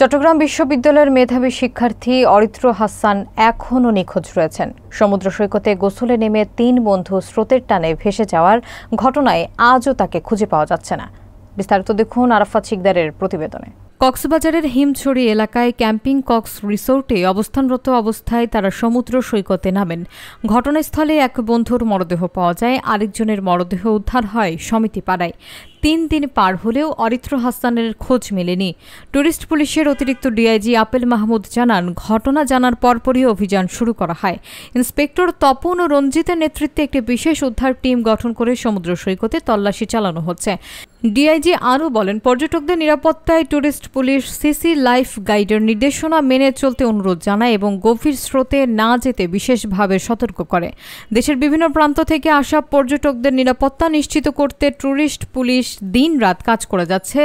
চট্টগ্রাম বিশ্ববিদ্যালয়ের মেধাবী শিক্ষার্থী অরিত্র হাসান এখনও নিখোঁজ রয়েছেন। সমুদ্র সৈকতে গোসলে নেমে ৩ বন্ধু স্রোতের টানে ভেসে যাওয়ার ঘটনায় আজও তাকে খুঁজে পাওয়া যাচ্ছে না। বিস্তারিত দেখুন আরাফাত শিকদারের প্রতিবেদনে। কক্সবাজারের হিমছড়ি এলাকায় ক্যাম্পিং কক্স রিসোর্টে অবস্থানরত অবস্থায় তারা সমুদ্র সৈকতে নামেন। ঘটনাস্থলে এক বন্ধুর মরদেহ পাওয়া যায়, আরেকজনের মরদেহ উদ্ধার হয় সমিতিপাড়ায়। ৩ দিন পার হলেও অরিত্র হাসানের খোঁজ মেলেনি। টুরিস্ট পুলিশের অতিরিক্ত ডিআইজি আপেল মাহমুদ জানান, ঘটনা জানার পরপরই অভিযান শুরু করা হয়। ইন্সপেক্টর তপন ও রঞ্জিতের নেতৃত্বে একটি বিশেষ উদ্ধার টিম গঠন করে সমুদ্র সৈকতে তল্লাশি চালানো হচ্ছে। ডিআইজি আরও বলেন, পর্যটকদের নিরাপত্তায় টুরিস্ট পুলিশ সিসি লাইফ গাইডের নির্দেশনা মেনে চলতে অনুরোধ জানায় এবং গভীর স্রোতে না যেতে বিশেষভাবে সতর্ক করে। দেশের বিভিন্ন প্রান্ত থেকে আসা পর্যটকদের নিরাপত্তা নিশ্চিত করতে টুরিস্ট পুলিশ দিন-রাত কাজ করে যাচ্ছে।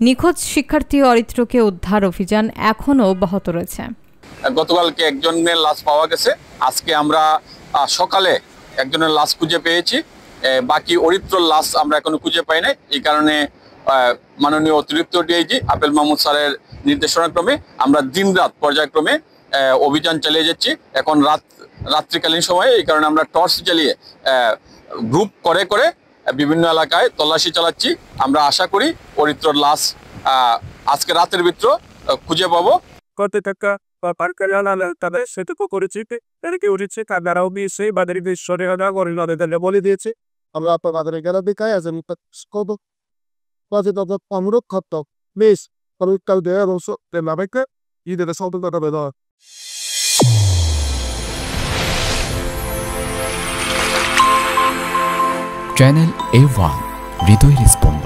নিখোঁজ শিক্ষার্থী অরিত্রকে উদ্ধার অভিযান এখনও অব্যাহত রয়েছে। গতকালকে একজনের লাশ পাওয়া গেছে, আজকে আমরা সকালে একজনের লাশ খুঁজে পেয়েছি। বাকি অরিত্রর লাশ আমরা এখনো খুঁজে পাই নাই। এই কারণে মাননীয় অতিরিক্ত ডিআইজি আপেল মাহমুদ স্যারের নির্দেশনাক্রমে আমরা দিন-রাত পর্যায়ক্রমে অভিযান চালিয়ে যাচ্ছি। এখন রাত্রিকালীন সময়ে এই কারণে আমরা টর্চ জ্বালিয়ে গ্রুপ করে করে বিভিন্ন এলাকায় তল্লাশি চালাচ্ছি। আমরা আশা করি অরিত্রর লাশ আজকে রাতের ভিতর খুঁজে পাবো। কত টাকা তাদের সেটুকু করেছি এদিকে উঠেছে তারাও বিয়ে বাদের ঈশ্বরে বলে দিয়েছে আমরা আপনাদের গেলা বেকায় আছেন অনুরোধ করত বেশ পরিকাল দেওয়ার নামেকে ঈদের সতর্কতা বেদা চ্যানেল A1 হৃদয় রেসপন্স।